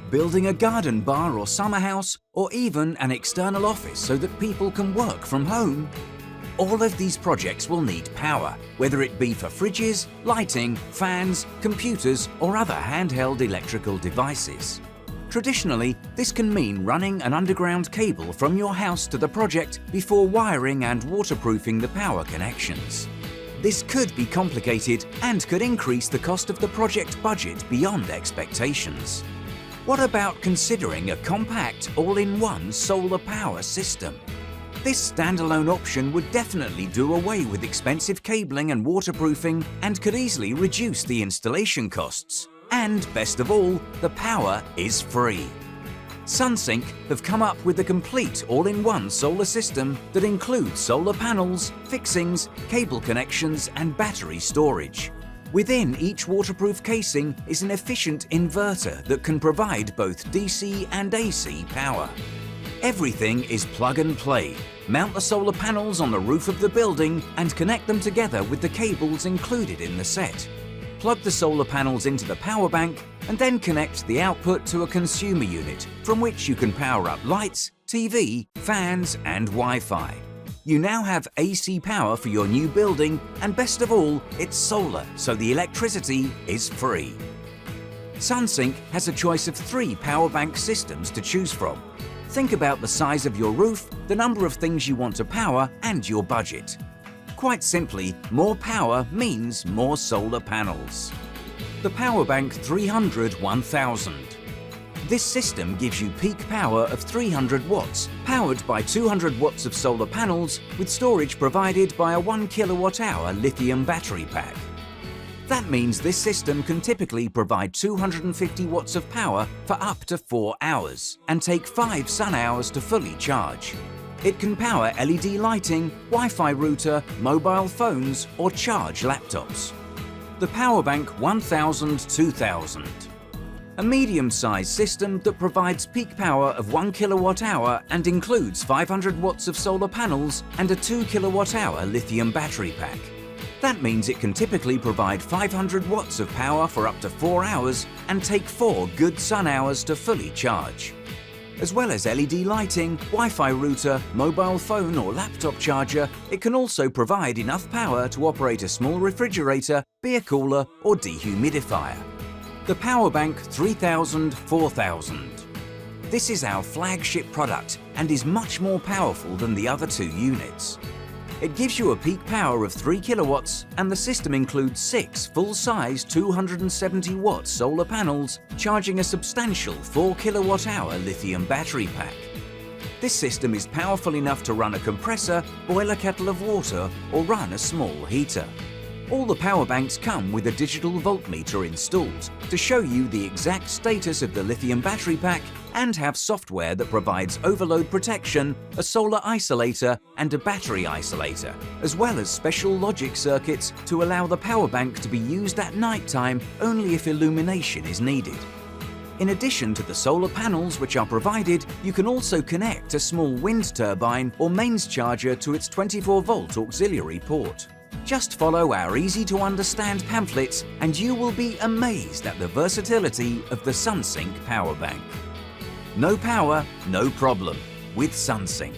building a garden bar or summer house, or even an external office so that people can work from home. All of these projects will need power, whether it be for fridges, lighting, fans, computers, or other handheld electrical devices. Traditionally, this can mean running an underground cable from your house to the project before wiring and waterproofing the power connections. This could be complicated and could increase the cost of the project budget beyond expectations. What about considering a compact, all-in-one solar power system? This standalone option would definitely do away with expensive cabling and waterproofing and could easily reduce the installation costs. And best of all, the power is free. Sunsynk have come up with a complete all-in-one solar system that includes solar panels, fixings, cable connections, and battery storage. Within each waterproof casing is an efficient inverter that can provide both DC and AC power. Everything is plug and play. Mount the solar panels on the roof of the building and connect them together with the cables included in the set. Plug the solar panels into the power bank and then connect the output to a consumer unit from which you can power up lights, TV, fans and Wi-Fi. You now have AC power for your new building, and best of all, it's solar, so the electricity is free. Sunsynk has a choice of 3 power bank systems to choose from. Think about the size of your roof, the number of things you want to power, and your budget. Quite simply, more power means more solar panels. The PowerBank 300-1000. This system gives you peak power of 300 watts, powered by 200 watts of solar panels, with storage provided by a 1 kilowatt-hour lithium battery pack. That means this system can typically provide 250 watts of power for up to 4 hours and take 5 sun hours to fully charge. It can power LED lighting, Wi-Fi router, mobile phones, or charge laptops. The PowerBank 1000-2000. A medium-sized system that provides peak power of 1 kilowatt-hour and includes 500 watts of solar panels and a 2 kilowatt-hour lithium battery pack. That means it can typically provide 500 watts of power for up to 4 hours and take 4 good sun hours to fully charge. As well as LED lighting, Wi-Fi router, mobile phone or laptop charger, it can also provide enough power to operate a small refrigerator, beer cooler or dehumidifier. The PowerBank 3000-4000. This is our flagship product and is much more powerful than the other 2 units. It gives you a peak power of 3 kilowatts and the system includes 6 full-size 270 watt solar panels charging a substantial 4 kilowatt-hour lithium battery pack. This system is powerful enough to run a compressor, boil a kettle of water or run a small heater. All the power banks come with a digital voltmeter installed to show you the exact status of the lithium battery pack and have software that provides overload protection, a solar isolator and a battery isolator, as well as special logic circuits to allow the power bank to be used at night time only if illumination is needed. In addition to the solar panels which are provided, you can also connect a small wind turbine or mains charger to its 24-volt auxiliary port. Just follow our easy-to-understand pamphlets and you will be amazed at the versatility of the Sunsynk power bank. No power, no problem with Sunsynk.